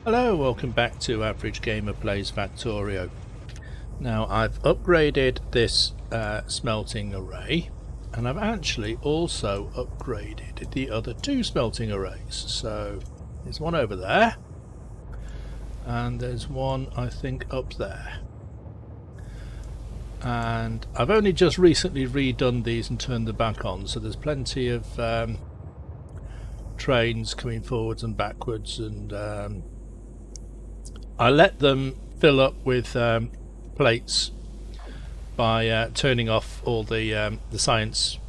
Hello, welcome back to Average Gamer Plays Factorio. Now I've upgraded this smelting array, and I've actually also upgraded the other two smelting arrays. So there's one over there, and there's one I think up there. And I've only just recently redone these and turned them back on, so there's plenty of trains coming forwards and backwards, and I let them fill up with plates by turning off all the science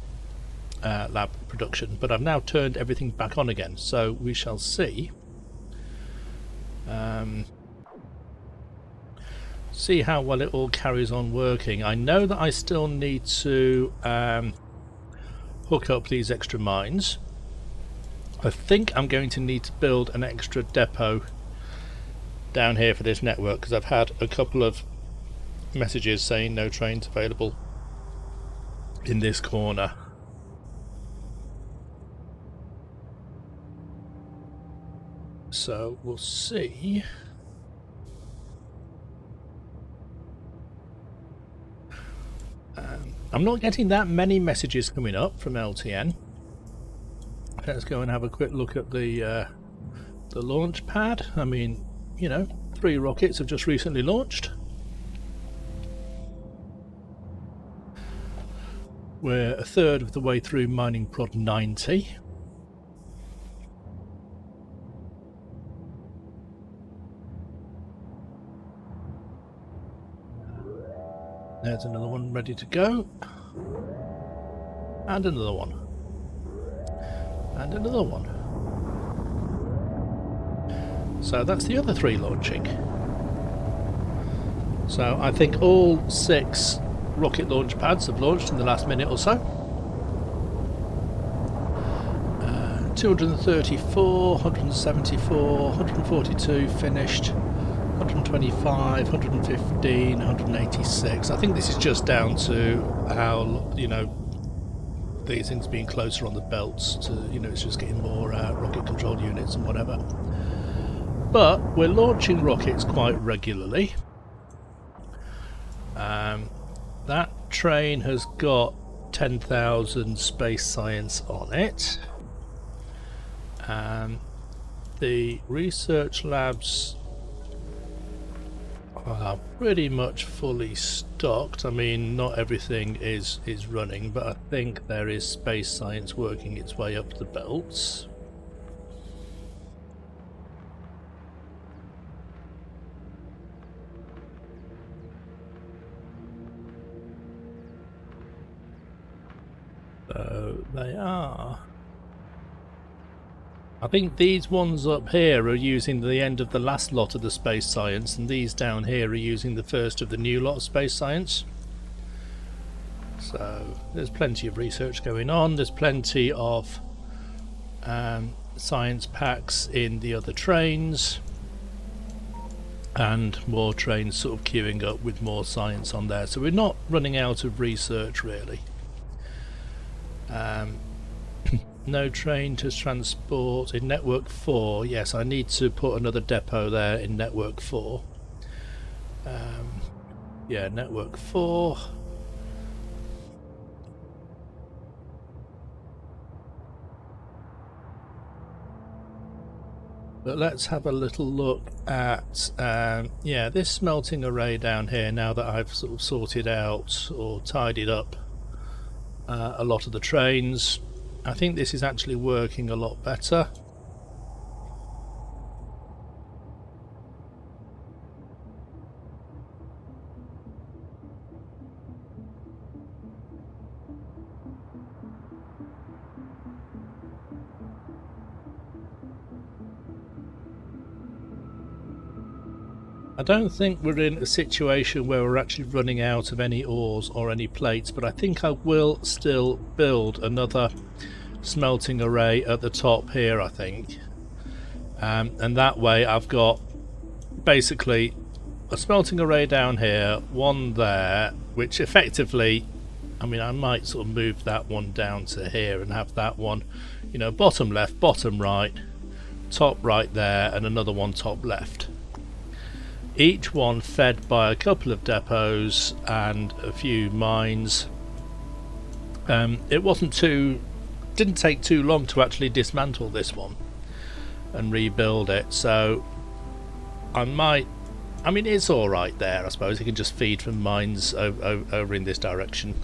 lab production, but I've now turned everything back on again, so we shall see see how well it all carries on working. I know that I still need to hook up these extra mines. I think I'm going to need to build an extra depot down here for this network, because I've had a couple of messages saying no trains available in this corner. So we'll see. I'm not getting that many messages coming up from LTN. Let's go and have a quick look at the launch pad. I mean, you know, 3 rockets have just recently launched. We're a third of the way through mining prod 90. There's another one ready to go. And another one. And another one. So that's the other 3 launching. So I think all 6 rocket launch pads have launched in the last minute or so. 234, 174, 142 finished, 125, 115, 186. I think this is just down to how, you know, these things being closer on the belts to, you know, it's just getting more rocket control units and whatever. But we're launching rockets quite regularly. That train has got 10,000 space science on it. The research labs are pretty much fully stocked. I mean, not everything is running, but I think there is space science working its way up the belts. So they are. I think these ones up here are using the end of the last lot of the space science, and these down here are using the first of the new lot of space science. So there's plenty of research going on. There's plenty of science packs in the other trains, and more trains sort of queuing up with more science on there. So we're not running out of research really. No train to transport in network 4. Yes, I need to put another depot there in network 4. Yeah, network 4. But let's have a little look at yeah, this smelting array down here, now that I've sort of sorted out or tidied up a lot of the trains. I think this is actually working a lot better. I don't think we're in a situation where we're actually running out of any ores or any plates, but I think I will still build another smelting array at the top here, I think. And that way I've got basically a smelting array down here, one there, which effectively, I mean, I might sort of move that one down to here and have that one, you know, bottom left, bottom right, top right there and another one top left. Each one fed by a couple of depots and a few mines. It didn't take too long to actually dismantle this one and rebuild it, so I mean it's alright there, I suppose. You can just feed from mines over in this direction.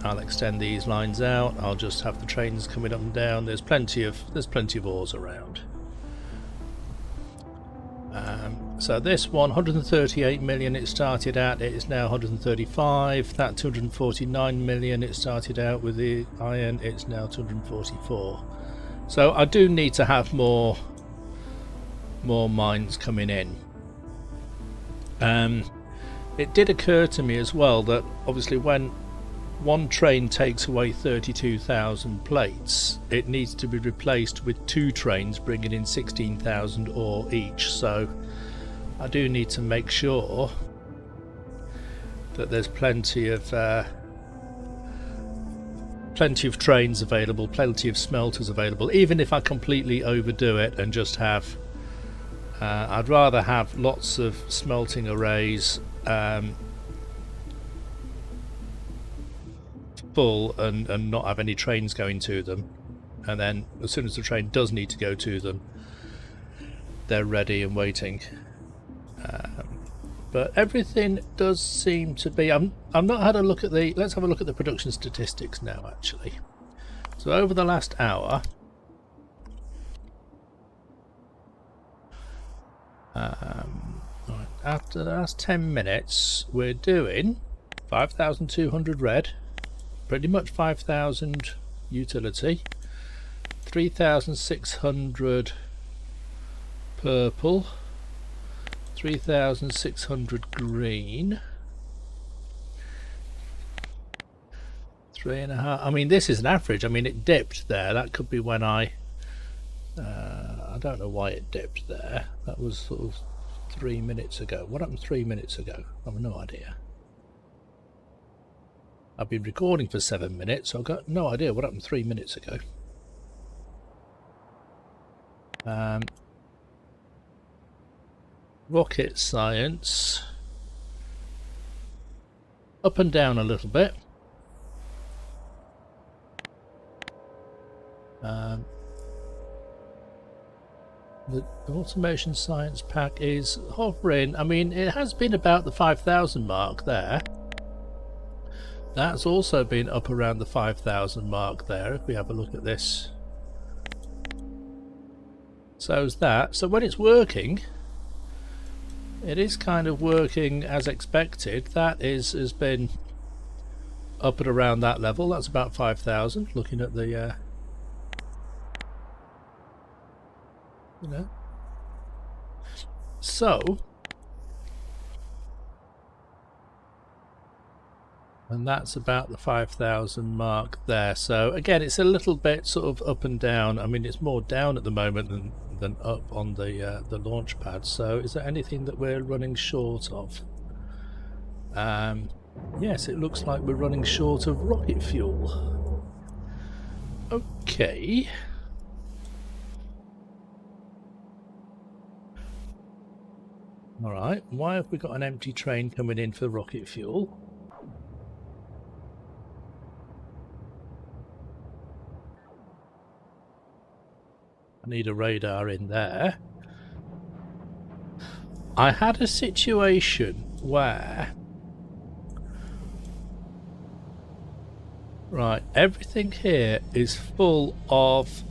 I'll extend these lines out. I'll just have the trains coming up and down. There's plenty of ores around. So this one, 138 million it started at, it is now 135. That 249 million it started out with the iron, it's now 244. So I do need to have more mines coming in. It did occur to me as well that obviously when one train takes away 32,000 plates, it needs to be replaced with 2 trains bringing in 16,000 ore each. So I do need to make sure that there's plenty of trains available, plenty of smelters available, even if I completely overdo it and just have I'd rather have lots of smelting arrays full and not have any trains going to them, and then as soon as the train does need to go to them, they're ready and waiting. But everything does seem to be. I've not had a look at the. Let's have a look at the production statistics now. Actually, so over the last hour, right, after the last 10 minutes, we're doing 5,200 red, pretty much 5,000 utility, 3,600 purple, 3,600 green, 3.5. I mean, this is an average. I mean, it dipped there. That could be when I don't know why it dipped there. That was sort of 3 minutes ago. What happened 3 minutes ago? I have no idea. I've been recording for 7 minutes, so I've got no idea what happened 3 minutes ago. Rocket science. Up and down a little bit. The automation science pack is hovering. I mean, it has been about the 5,000 mark there. That's also been up around the 5,000 mark there, if we have a look at this. So's that. So when it's working, it is kind of working as expected. That has been up at around that level. That's about 5,000, looking at the you know. So, and that's about the 5,000 mark there. So again, it's a little bit sort of up and down. I mean, it's more down at the moment than up on the launch pad. So is there anything that we're running short of? Yes, it looks like we're running short of rocket fuel. Okay. Alright, why have we got an empty train coming in for rocket fuel? I need a radar in there. I had a situation where... Right, everything here is full of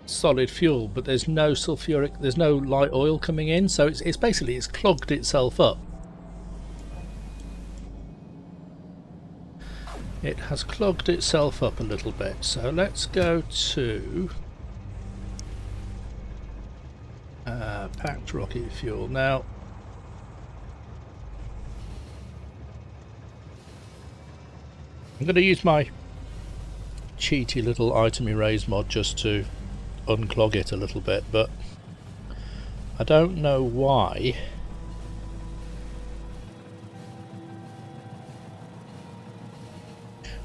solid fuel, but there's no sulfuric, there's no light oil coming in, so it's basically it's clogged itself up. It has clogged itself up a little bit. So let's go to packed rocket fuel now. I'm going to use my cheaty little item erase mod just to unclog it a little bit, but I don't know why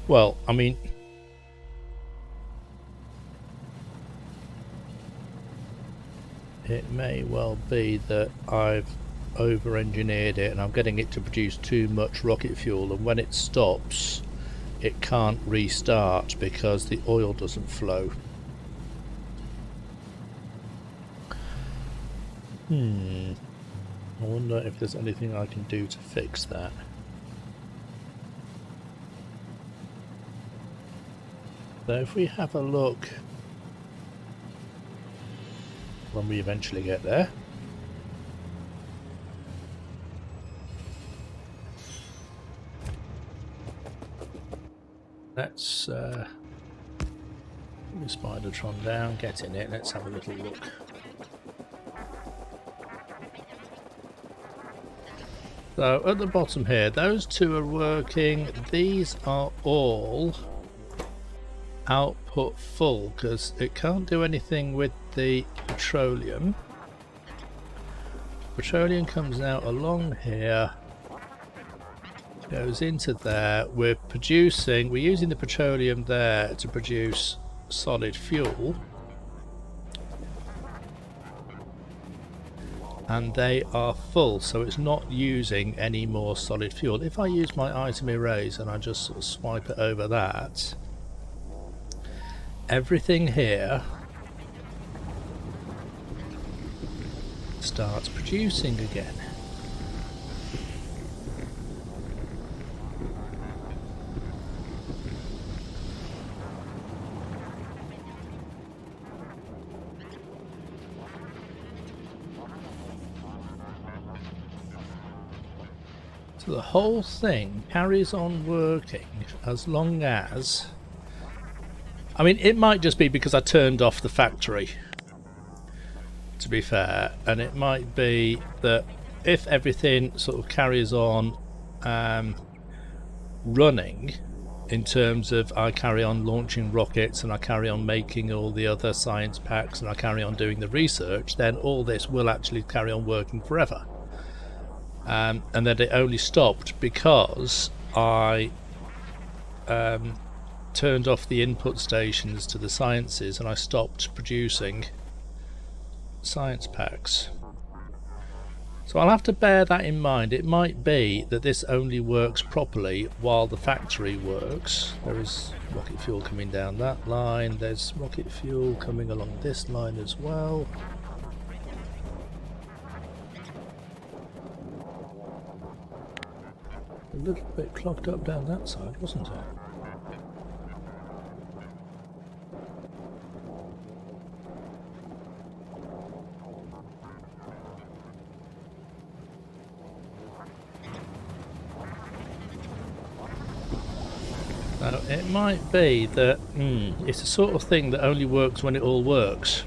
Well, I mean, it may well be that I've over-engineered it and I'm getting it to produce too much rocket fuel, and when it stops it can't restart because the oil doesn't flow. I wonder if there's anything I can do to fix that. So if we have a look when we eventually get there. Let's put the Spidertron down, get in it, let's have a little look. So at the bottom here, those two are working. These are all output full because it can't do anything with the petroleum. Petroleum comes out along here, goes into there. We're using the petroleum there to produce solid fuel, and they are full, so it's not using any more solid fuel. If I use my item erase and I just sort of swipe it over that, everything here starts producing again. So the whole thing carries on working as long as... I mean, it might just be because I turned off the factory, to be fair, and it might be that if everything sort of carries on running, in terms of I carry on launching rockets and I carry on making all the other science packs and I carry on doing the research, then all this will actually carry on working forever. And that it only stopped because I turned off the input stations to the sciences and I stopped producing science packs. So I'll have to bear that in mind. It might be that this only works properly while the factory works. There is rocket fuel coming down that line, there's rocket fuel coming along this line as well. A little bit clogged up down that side, wasn't it? Now, it might be that it's the sort of thing that only works when it all works.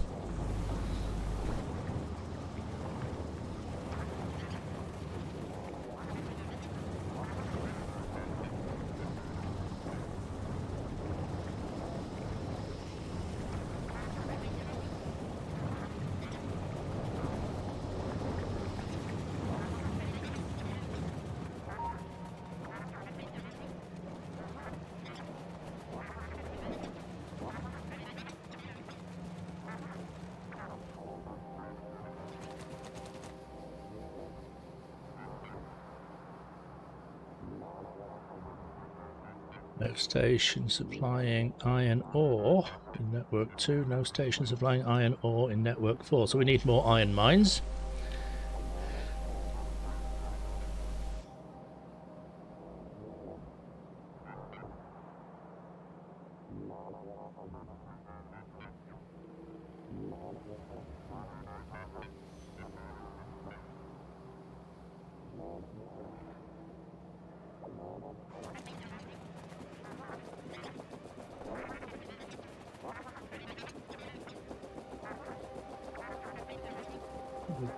No station supplying iron ore in network 2, no station supplying iron ore in network 4. So we need more iron mines.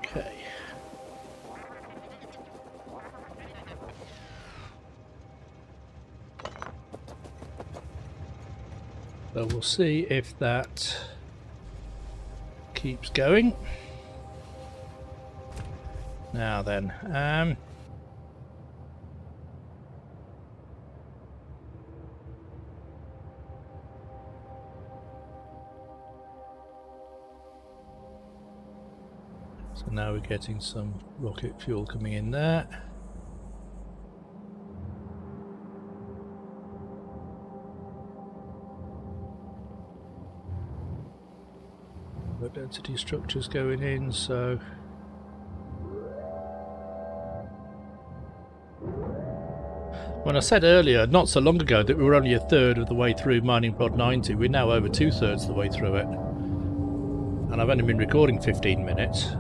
Okay. So we'll see if that keeps going. Now then, So now we're getting some rocket fuel coming in there. Low density structures going in, so when I said earlier, not so long ago, that we were only a third of the way through mining Prod 90, we're now over 2/3 of the way through it. And I've only been recording 15 minutes.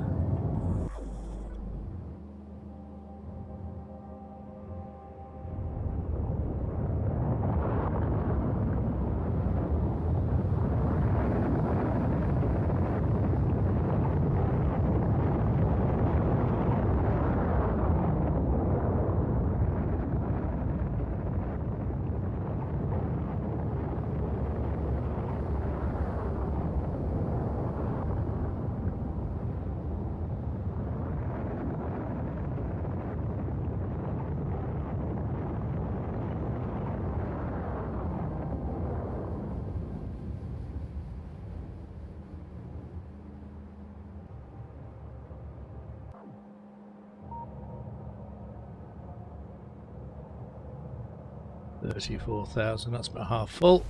$34,000, that's about half full.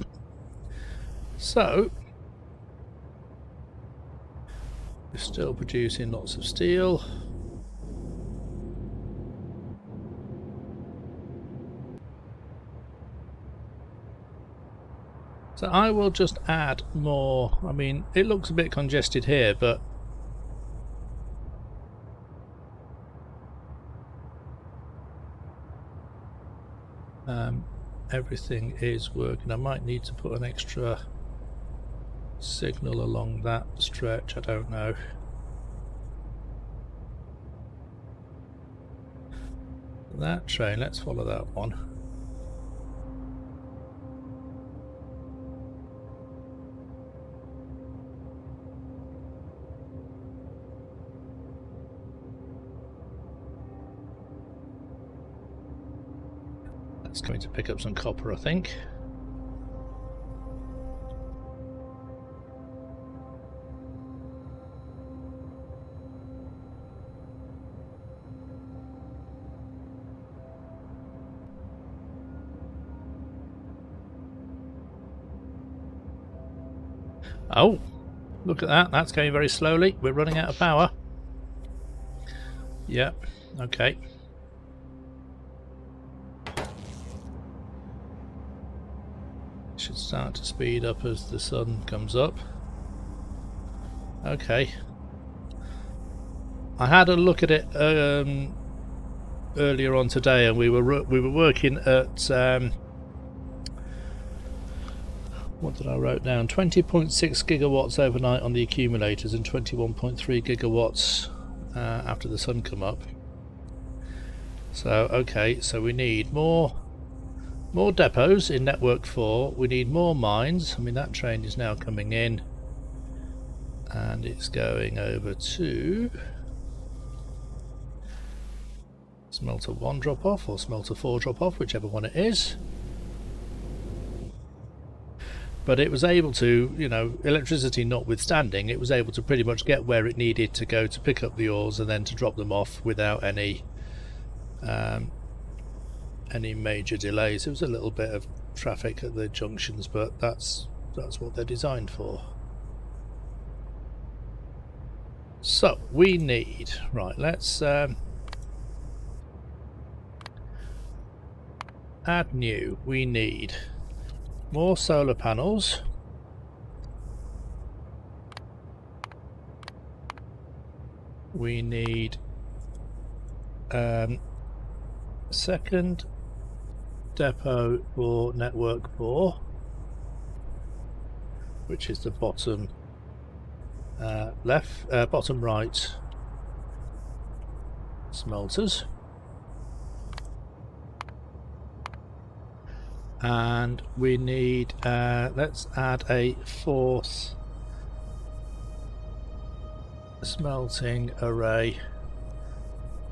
So we're still producing lots of steel. So I will just add more. I mean, it looks a bit congested here, but everything is working. I might need to put an extra signal along that stretch, I don't know. That train, let's follow that one. That's going to pick up some copper, I think. Oh, look at that. That's going very slowly. We're running out of power. Yep, okay. Should start to speed up as the sun comes up. Okay. I had a look at it earlier on today, and we were working at what did I wrote down? 20.6 gigawatts overnight on the accumulators and 21.3 gigawatts after the sun come up. So okay, so we need more depots in network 4. We need more mines. I mean, that train is now coming in and it's going over to smelter 1 drop off or smelter 4 drop off, whichever one it is. But it was able to, you know, electricity notwithstanding, it was able to pretty much get where it needed to go to pick up the ores and then to drop them off without any major delays. There was a little bit of traffic at the junctions, but that's what they're designed for. So we need, right, let's add new. We need more solar panels. We need second depot for network 4, which is the bottom bottom right smelters. And we need let's add a 4th smelting array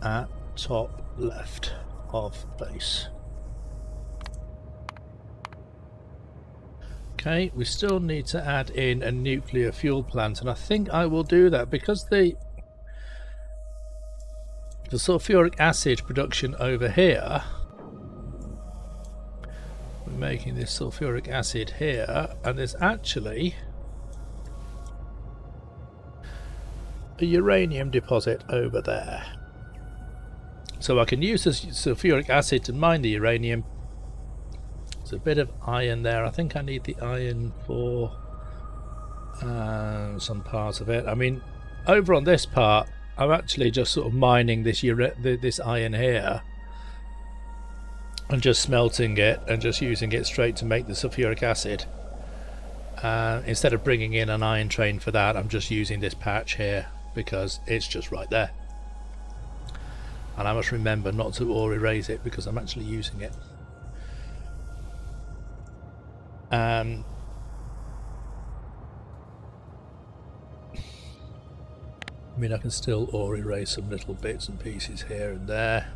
at top left of base. Okay, we still need to add in a nuclear fuel plant, and I think I will do that because the the sulfuric acid production over here, we're making this sulfuric acid here, and there's actually a uranium deposit over there. So I can use the sulfuric acid to mine the uranium. There's a bit of iron there. I think I need the iron for some parts of it. I mean, over on this part, I'm actually just sort of mining this iron here and just smelting it and just using it straight to make the sulfuric acid. Instead of bringing in an iron train for that, I'm just using this patch here because it's just right there. And I must remember not to ore erase it because I'm actually using it. I mean, I can still ore erase some little bits and pieces here and there.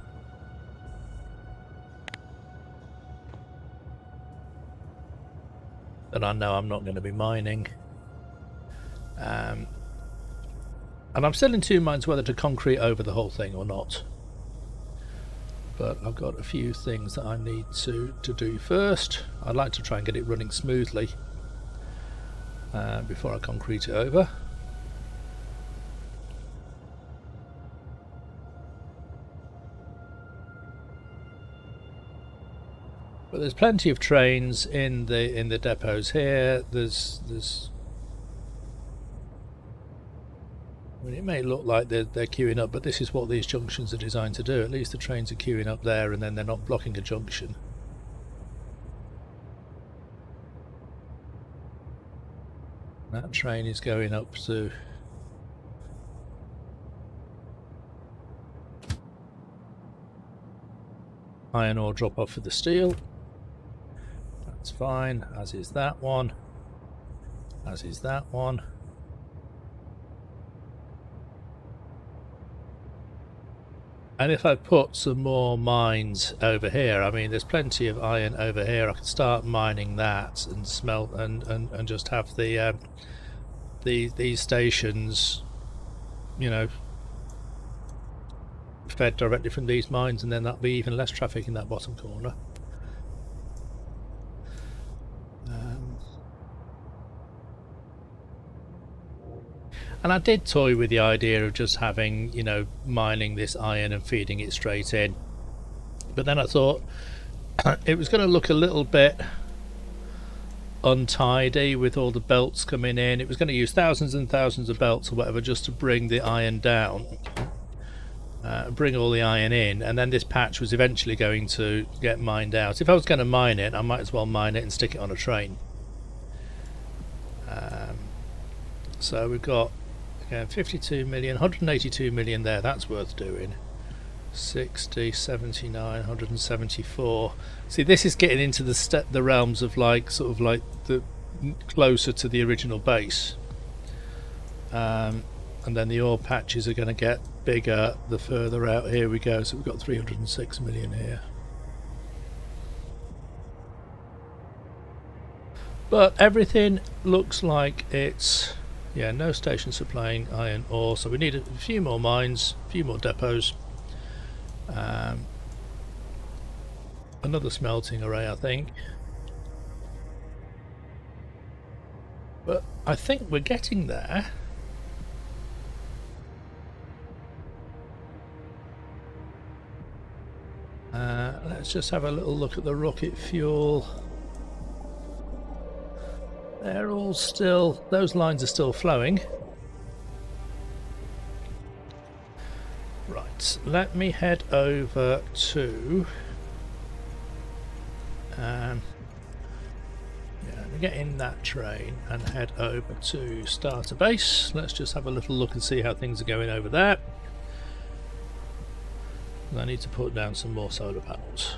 That I know I'm not going to be mining. And I'm still in two minds whether to concrete over the whole thing or not. But I've got a few things that I need to do first. I'd like to try and get it running smoothly before I concrete it over. But there's plenty of trains in the depots here. There's I mean, it may look like they're queuing up, but this is what these junctions are designed to do. At least the trains are queuing up there and then they're not blocking a junction. That train is going up to iron ore drop off for the steel. That's fine, as is that one, as is that one. And if I put some more mines over here, I mean, there's plenty of iron over here. I can start mining that and smelt and just have these stations, you know, fed directly from these mines, and then that'll be even less traffic in that bottom corner. And I did toy with the idea of just having, you know, mining this iron and feeding it straight in. But then I thought it was going to look a little bit untidy with all the belts coming in. It was going to use thousands and thousands of belts or whatever just to bring the iron down, bring all the iron in, and then this patch was eventually going to get mined out. If I was going to mine it, I might as well mine it and stick it on a train. So we've got 52 million, 182 million there, that's worth doing. 60, 79, 174. See, this is getting into the realms of like sort of like the closer to the original base. And then the ore patches are going to get bigger the further out here we go. So we've got 306 million here. But everything looks like it's, yeah, no station supplying iron ore, so we need a few more mines, a few more depots, another smelting array, I think. But I think we're getting there. Let's just have a little look at the rocket fuel. They're all still, those lines are still flowing. Right, let me head over to get in that train and head over to starter base. Let's just have a little look and see how things are going over there. And I need to put down some more solar panels.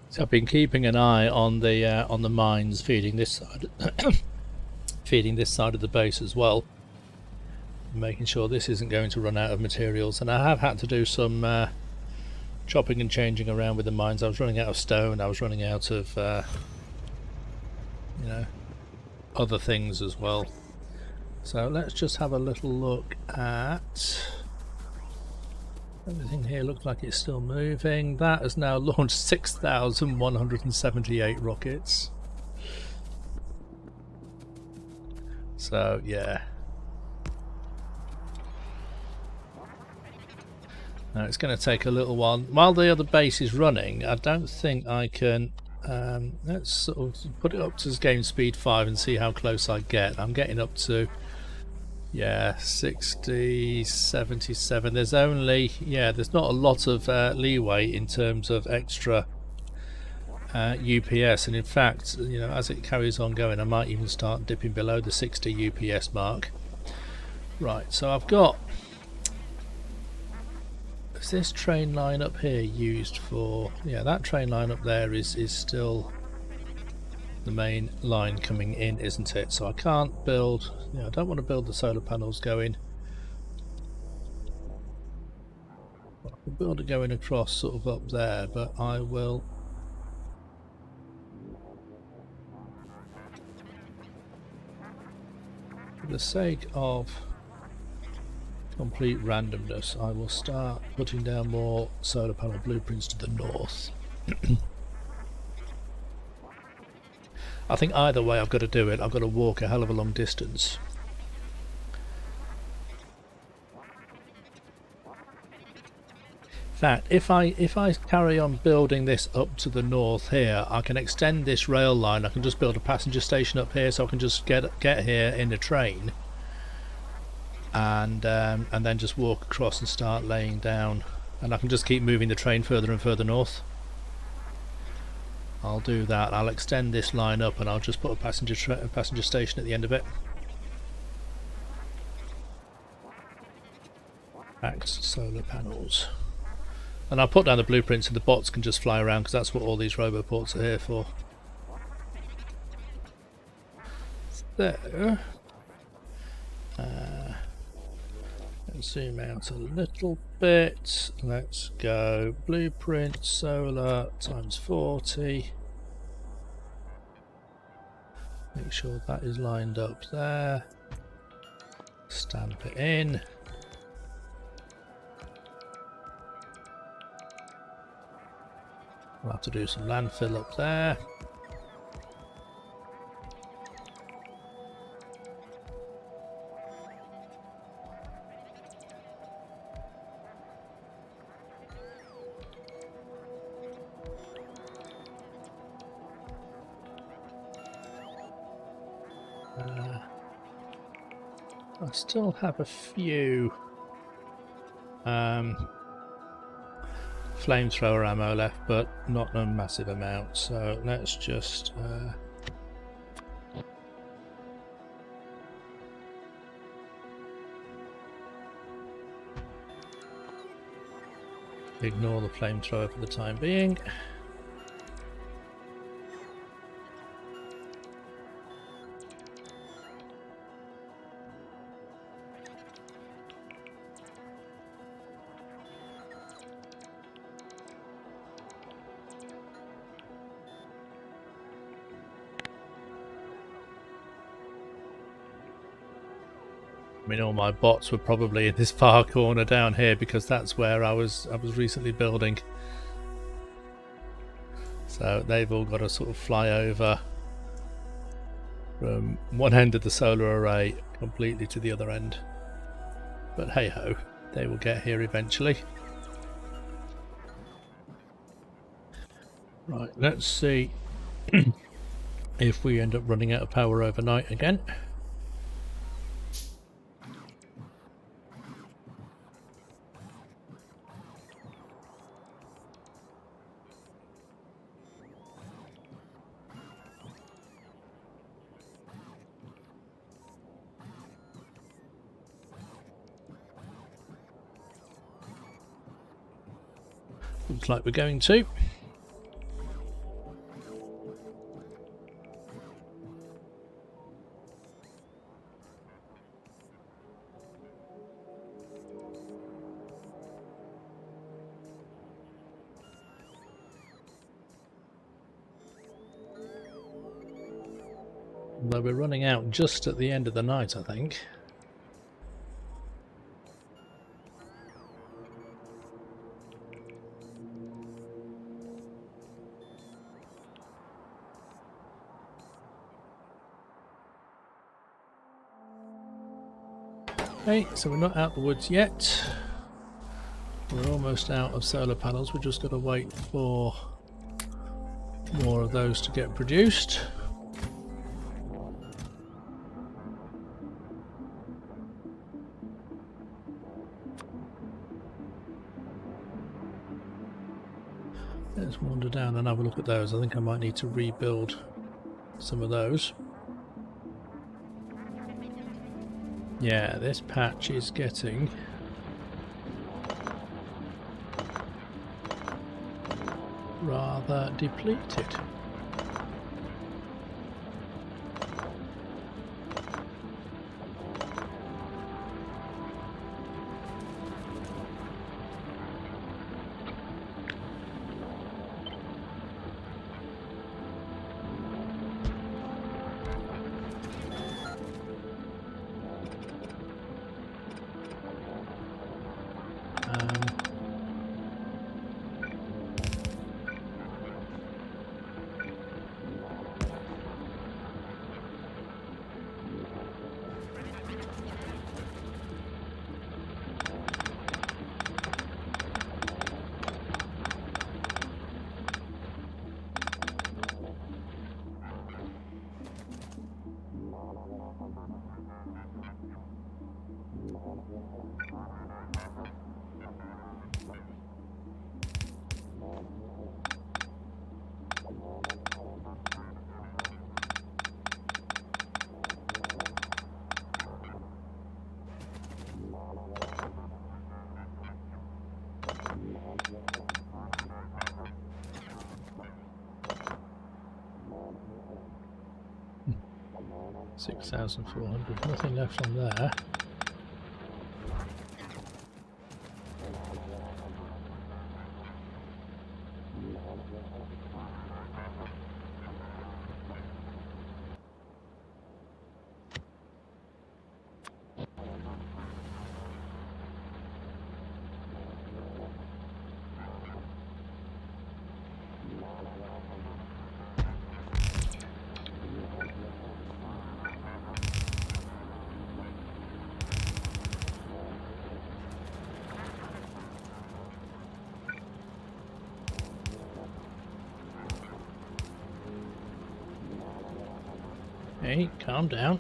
So I've been keeping an eye on the mines feeding this side, feeding this side of the base as well, making sure this isn't going to run out of materials. And I have had to do some chopping and changing around with the mines. I was running out of stone. I was running out of you know, other things as well. So let's just have a little look at everything here. Looks like it's still moving. That has now launched 6,178 rockets. So yeah. Now it's going to take a little while. While the other base is running, I don't think I can... let's sort of put it up to game speed 5 and see how close I get. I'm getting up to, yeah, 60, 77. There's only, yeah, there's not a lot of leeway in terms of extra UPS, and in fact, you know, as it carries on going, I might even start dipping below the 60 UPS mark. Right, so I've got... Is this train line up here used for... Yeah, that train line up there is still the main line coming in, isn't it? So I can't build... I don't want to build the solar panels going... I can build it going across sort of up there, but I will... For the sake of complete randomness, I will start putting down more solar panel blueprints to the north. I think either way I've got to do it. I've got to walk a hell of a long distance. In fact, if I carry on building this up to the north here, I can extend this rail line. I can just build a passenger station up here, so I can just get here in a train, and then just walk across and start laying down, and I can just keep moving the train further and further north. I'll do that. I'll extend this line up, and I'll just put a passenger station at the end of it. Max solar panels. And I'll put down the blueprints so the bots can just fly around, because that's what all these roboports are here for. There. Let's zoom out a little bit. Let's go blueprint solar times 40. Make sure that is lined up there. Stamp it in. We'll have to do some landfill up there. I still have a few flamethrower ammo left, but not a massive amount, so let's just ignore the flamethrower for the time being. I mean, all my bots were probably in this far corner down here, because that's where I was recently building. So they've all got to sort of fly over from one end of the solar array completely to the other end. But hey ho, they will get here eventually. Right, let's see if we end up running out of power overnight again. Looks like we're going to. Although we're running out just at the end of the night, I think. Okay, so we're not out the woods yet. We're almost out of solar panels. We've just got to wait for more of those to get produced. Let's wander down and have a look at those. I think I might need to rebuild some of those. Yeah, this patch is getting rather depleted. $6,400. Nothing left on there. Hey, calm down.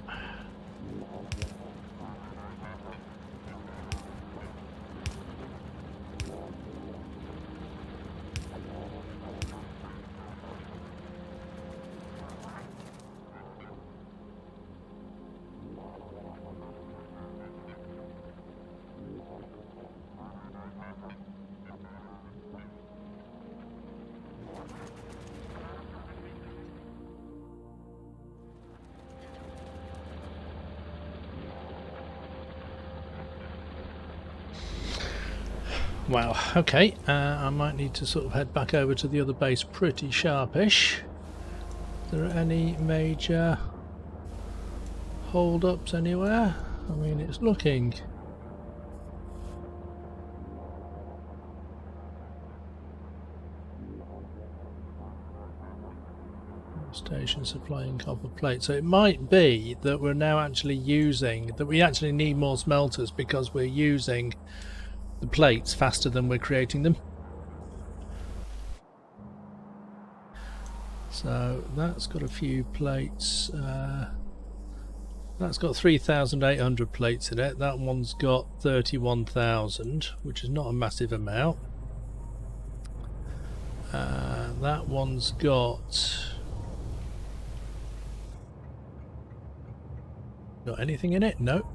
Wow, okay, I might need to sort of head back over to the other base pretty sharpish. Are there any major hold-ups anywhere? I mean, it's looking... Station supplying copper plate. So it might be that we're now actually using... that we actually need more smelters because we're using the plates faster than we're creating them. So that's got a few plates. That's got 3,800 plates in it. That one's got 31,000, which is not a massive amount. That one's got anything in it? No.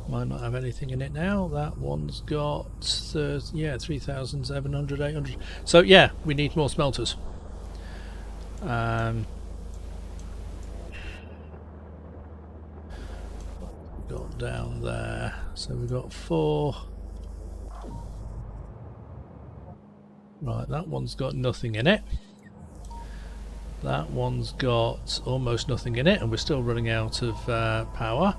Might not have anything in it now. That one's got 3,700, 800. So yeah, we need more smelters. Got down there. So we've got 4. Right, that one's got nothing in it. That one's got almost nothing in it, and we're still running out of power.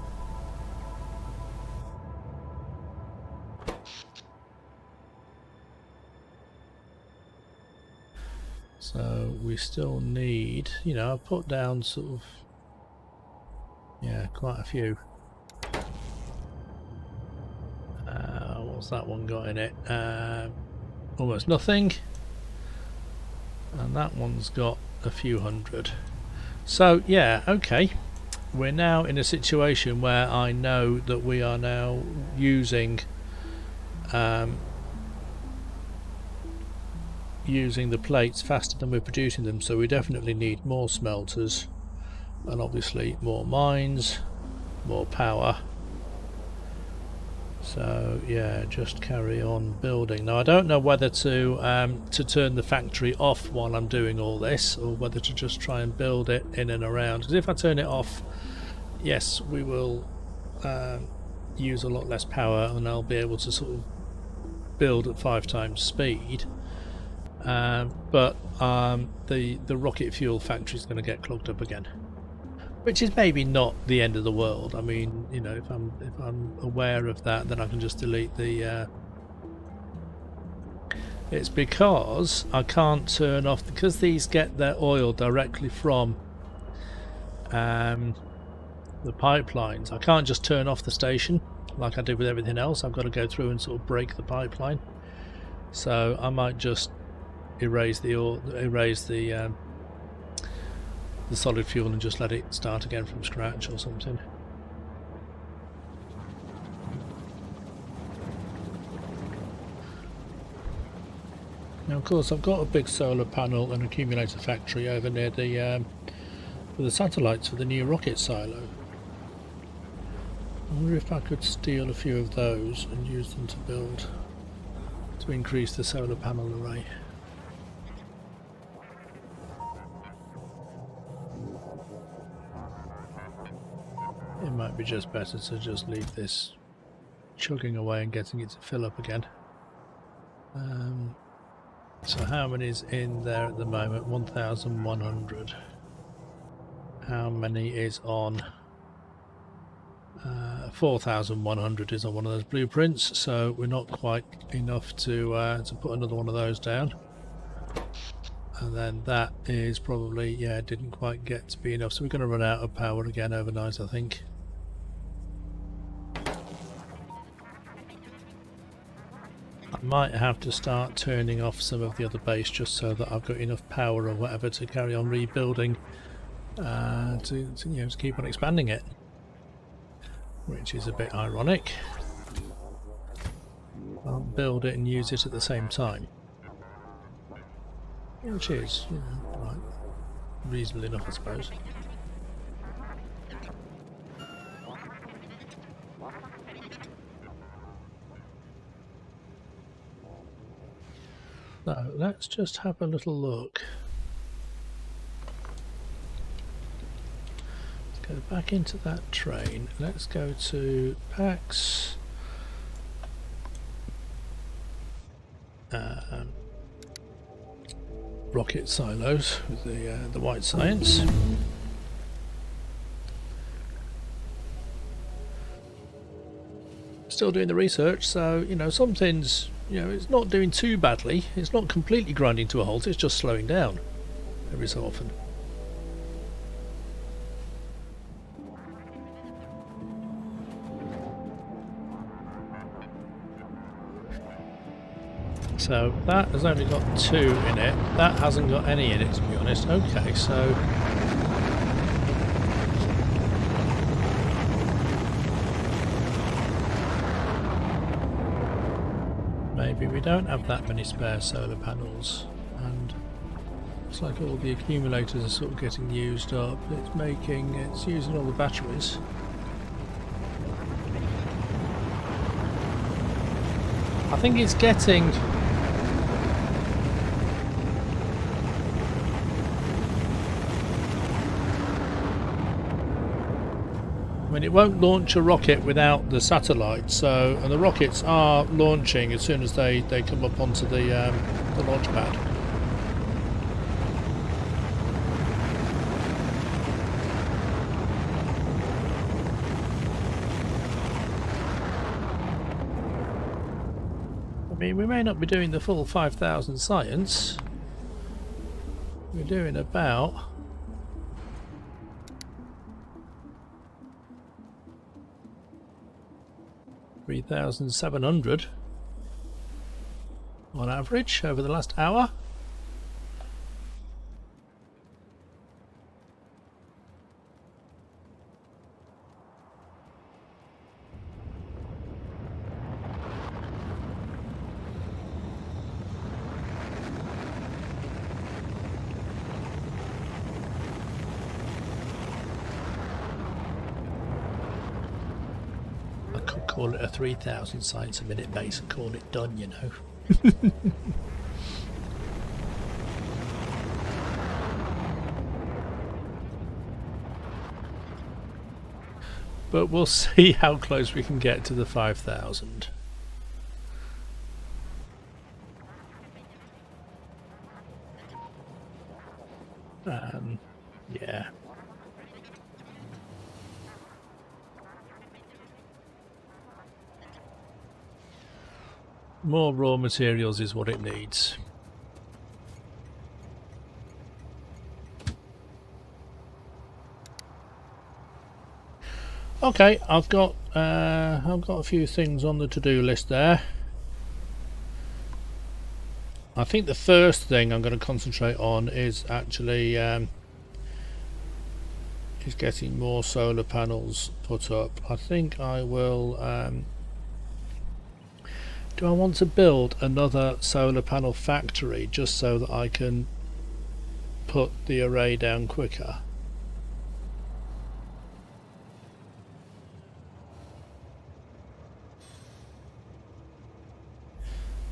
So we still need, you know, I've put down sort of, yeah, quite a few. What's that one got in it? Almost nothing. And that one's got a few hundred. So yeah, okay. We're now in a situation where I know that we are now using using the plates faster than we're producing them, so we definitely need more smelters and obviously more mines, more power. So yeah, just carry on building. Now I don't know whether to turn the factory off while I'm doing all this, or whether to just try and build it in and around, because if I turn it off, yes, we will use a lot less power and I'll be able to sort of build at 5 times speed. But the rocket fuel factory is going to get clogged up again, which is maybe not the end of the world. I mean, you know, if I'm aware of that, then I can just delete the. It's because I can't turn off, because these get their oil directly from the pipelines. I can't just turn off the station like I do with everything else. I've got to go through and sort of break the pipeline. So I might just erase the solid fuel and just let it start again from scratch or something. Now of course I've got a big solar panel and accumulator factory over near the satellites for the new rocket silo. I wonder if I could steal a few of those and use them to increase the solar panel array. It might be just better to just leave this chugging away and getting it to fill up again. So how many is in there at the moment? 1,100. How many is on? 4,100 is on one of those blueprints, so we're not quite enough to put another one of those down. And then that is probably, yeah, didn't quite get to be enough, so we're going to run out of power again overnight, I think. I might have to start turning off some of the other base just so that I've got enough power or whatever to carry on rebuilding, to you know, to keep on expanding it, which is a bit ironic. I'll build it and use it at the same time, which is, you know, right, reasonable enough, I suppose. So let's just have a little look. Let's go back into that train. Let's go to packs. Rocket silos with the white science. Still doing the research, so you know, some things, you know, it's not doing too badly. It's not completely grinding to a halt, it's just slowing down every so often. So that has only got 2 in it. That hasn't got any in it, to be honest. Okay, so maybe we don't have that many spare solar panels, and it's like all the accumulators are sort of getting used up. It's using all the batteries. I think it's getting I mean, it won't launch a rocket without the satellite, so, and the rockets are launching as soon as they come up onto the launch pad. mean, we may not be doing the full 5,000 science. We're doing about 3,700 on average over the last hour. I could call it a 3,000 science a minute base and call it done, you know. But we'll see how close we can get to the 5,000. Yeah. More raw materials is what it needs. Okay, I've got a few things on the to-do list there. I think the first thing I'm going to concentrate on is actually is getting more solar panels put up. I think I will. Do I want to build another solar panel factory just so that I can put the array down quicker?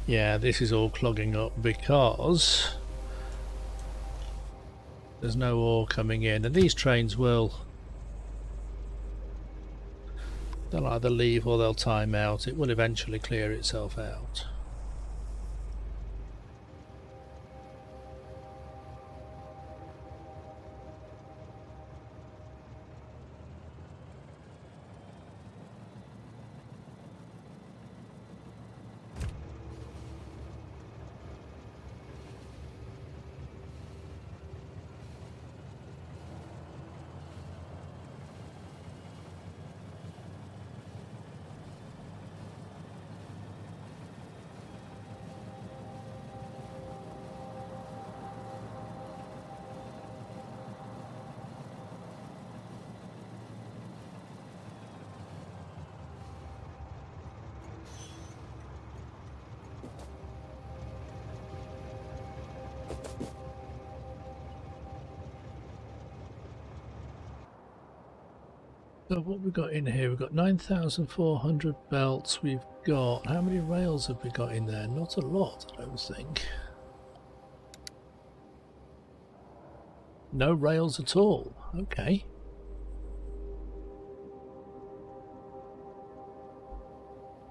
Yeah, this is all clogging up because there's no ore coming in, and these trains they'll either leave or they'll time out. It will eventually clear itself out. So what we've got in here, we've got 9,400 belts. We've got, how many rails have we got in there? Not a lot, I don't think. No rails at all. Okay.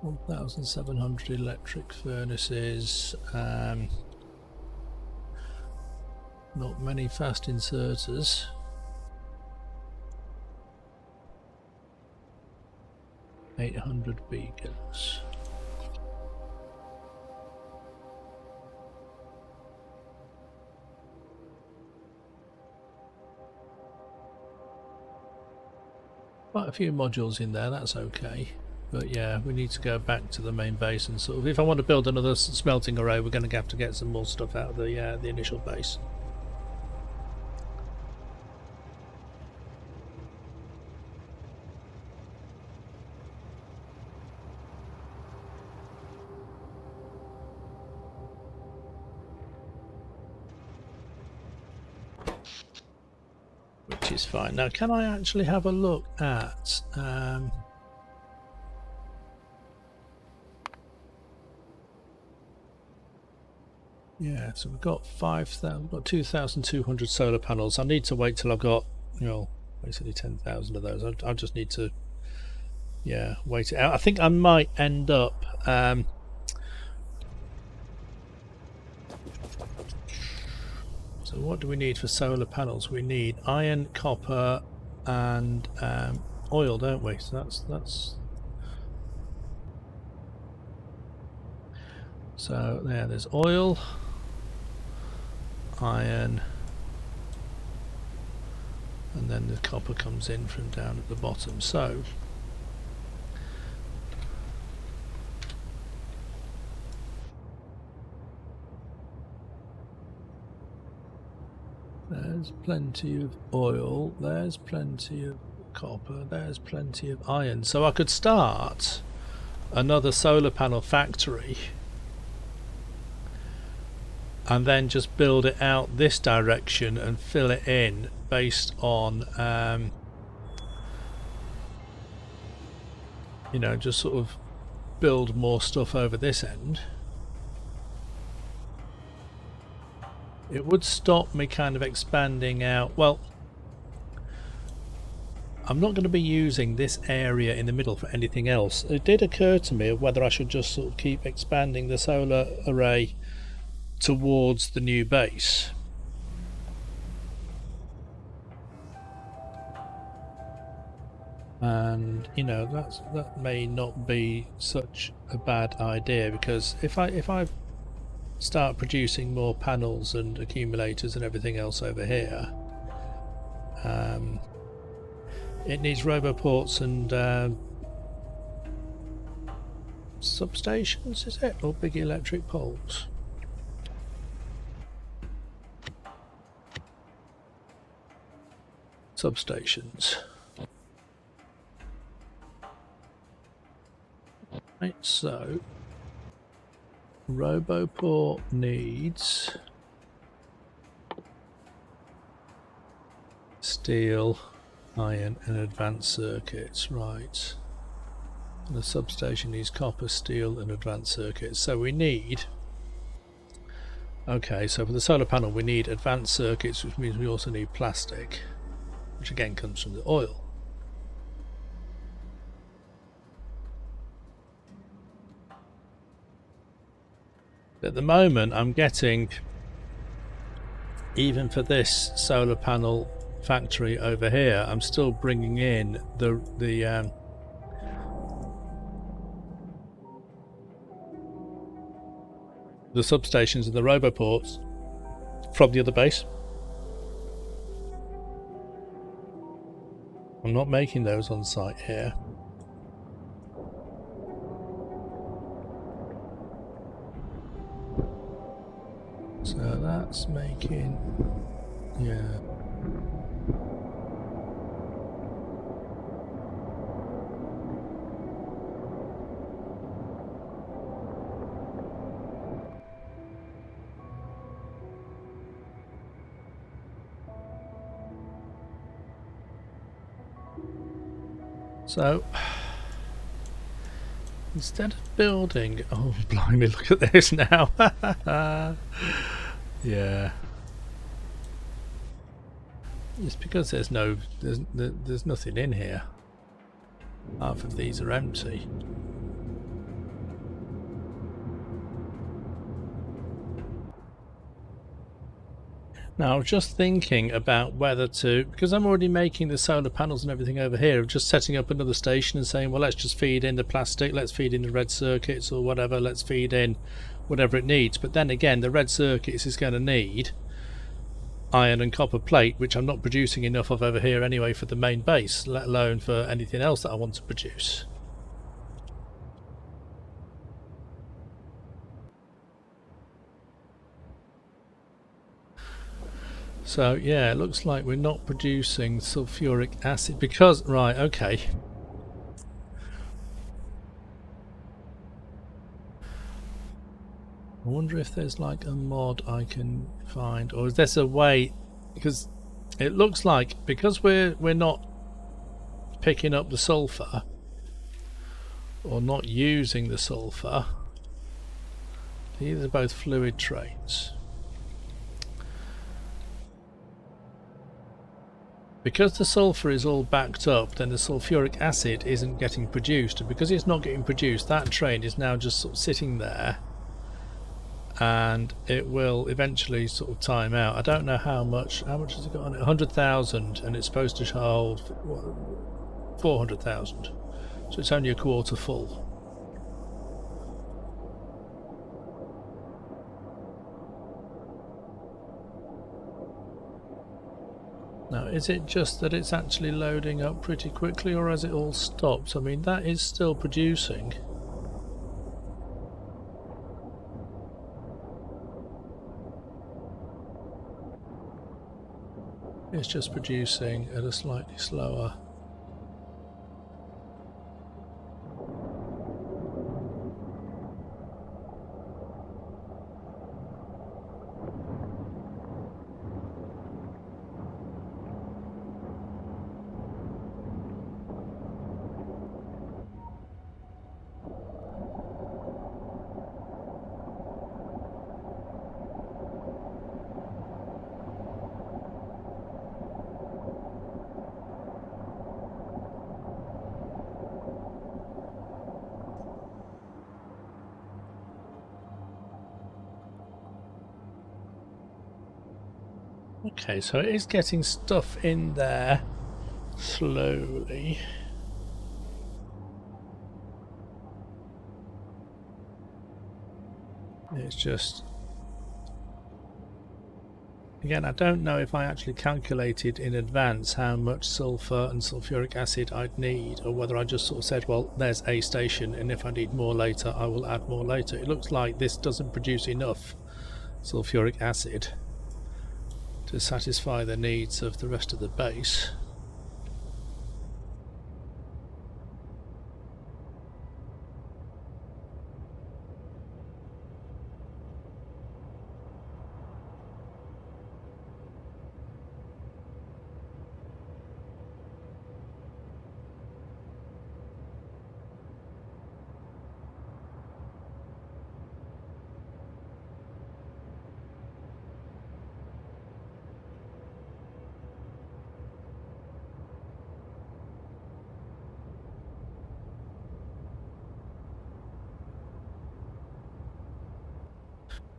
$1,700 electric furnaces. Not many fast inserters. $800 beacons. Quite a few modules in there, that's okay. But yeah, we need to go back to the main base and sort of, if I want to build another smelting array, we're going to have to get some more stuff out of the initial base. Which is fine. Now, can I actually have a look at yeah, so we've got 5,000, we've got 2,200 solar panels. I need to wait till I've got, you know, basically 10,000 of those. I just need to, yeah, wait it out. I think I might end up so what do we need for solar panels? We need iron, copper, and oil, don't we? So that's So there's oil, iron, and then the copper comes in from down at the bottom. So there's plenty of oil, there's plenty of copper, there's plenty of iron. So I could start another solar panel factory and then just build it out this direction and fill it in based on you know, just sort of build more stuff over this end. It would stop me kind of expanding out. Well, I'm not going to be using this area in the middle for anything else. It did occur to me of whether I should just sort of keep expanding the solar array towards the new base. And you know, that may not be such a bad idea, because if I start producing more panels and accumulators and everything else over here, it needs roboports and substations, is it, or big electric poles? Substations. Right, so Roboport needs steel, iron and advanced circuits, right. And the substation needs copper, steel and advanced circuits. So we need, okay, so for the solar panel we need advanced circuits, which means we also need plastic, which again comes from the oil. At the moment I'm getting, even for this solar panel factory over here, I'm still bringing in the substations and the roboports from the other base. I'm not making those on site here. So that's making, yeah. So instead of building, oh blimey, look at this now. Yeah, it's because there's nothing in here. Half of these are empty. Now I was just thinking about whether to, because I'm already making the solar panels and everything over here, of just setting up another station and saying, well, let's just feed in the plastic, let's feed in the red circuits or whatever, let's feed in whatever it needs. But then again, the red circuits is going to need iron and copper plate, which I'm not producing enough of over here anyway for the main base, let alone for anything else that I want to produce. So yeah, it looks like we're not producing sulfuric acid because, right, okay. I wonder if there's like a mod I can find, or is there a way, because it looks like, because we're not picking up the sulfur or not using the sulfur, these are both fluid traits. Because the sulfur is all backed up, then the sulfuric acid isn't getting produced, and because it's not getting produced, that train is now just sort of sitting there, and it will eventually sort of time out. I don't know how much has it got on it? 100,000, and it's supposed to hold 400,000, so it's only a quarter full. Now, is it just that it's actually loading up pretty quickly, or has it all stopped? I mean, that is still producing. It's just producing at a slightly slower. Okay, so it is getting stuff in there slowly. It's just, again, I don't know if I actually calculated in advance how much sulfur and sulfuric acid I'd need, or whether I just sort of said, well, there's a station, and if I need more later, I will add more later. It looks like this doesn't produce enough sulfuric acid to satisfy the needs of the rest of the base.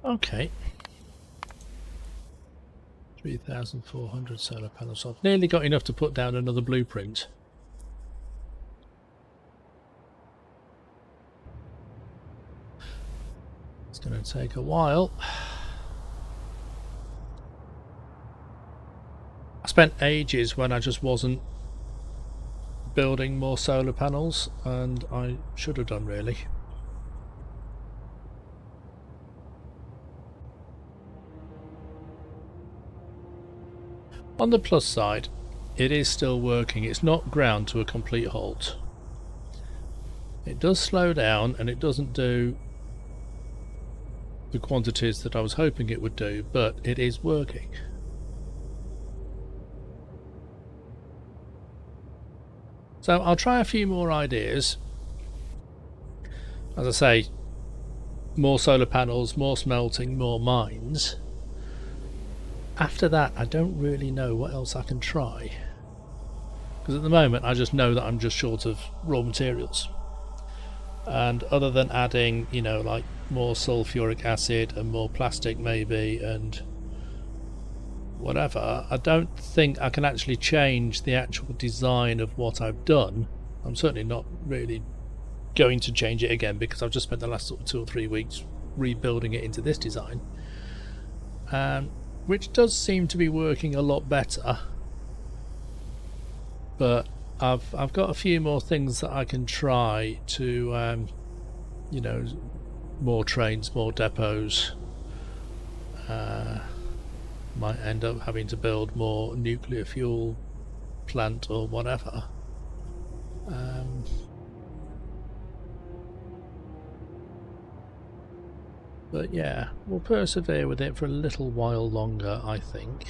Okay. 3,400 solar panels. So I've nearly got enough to put down another blueprint. It's going to take a while. I spent ages when I just wasn't building more solar panels, and I should have done really. On the plus side, it is still working. It's not ground to a complete halt. It does slow down, and it doesn't do the quantities that I was hoping it would do, but it is working. So I'll try a few more ideas. As I say, more solar panels, more smelting, more mines. After that, I don't really know what else I can try, because at the moment I just know that I'm just short of raw materials, and other than adding, you know, like more sulfuric acid and more plastic maybe and whatever, I don't think I can actually change the actual design of what I've done. I'm certainly not really going to change it again, because I've just spent the last sort of 2 or 3 weeks rebuilding it into this design, which does seem to be working a lot better. But I've got a few more things that I can try to, you know, more trains, more depots. Might end up having to build more nuclear fuel plant or whatever. But yeah, we'll persevere with it for a little while longer, I think.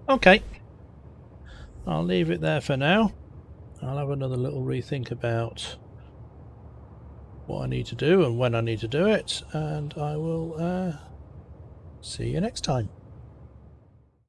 Okay, I'll leave it there for now. I'll have another little rethink about what I need to do and when I need to do it, and I will see you next time.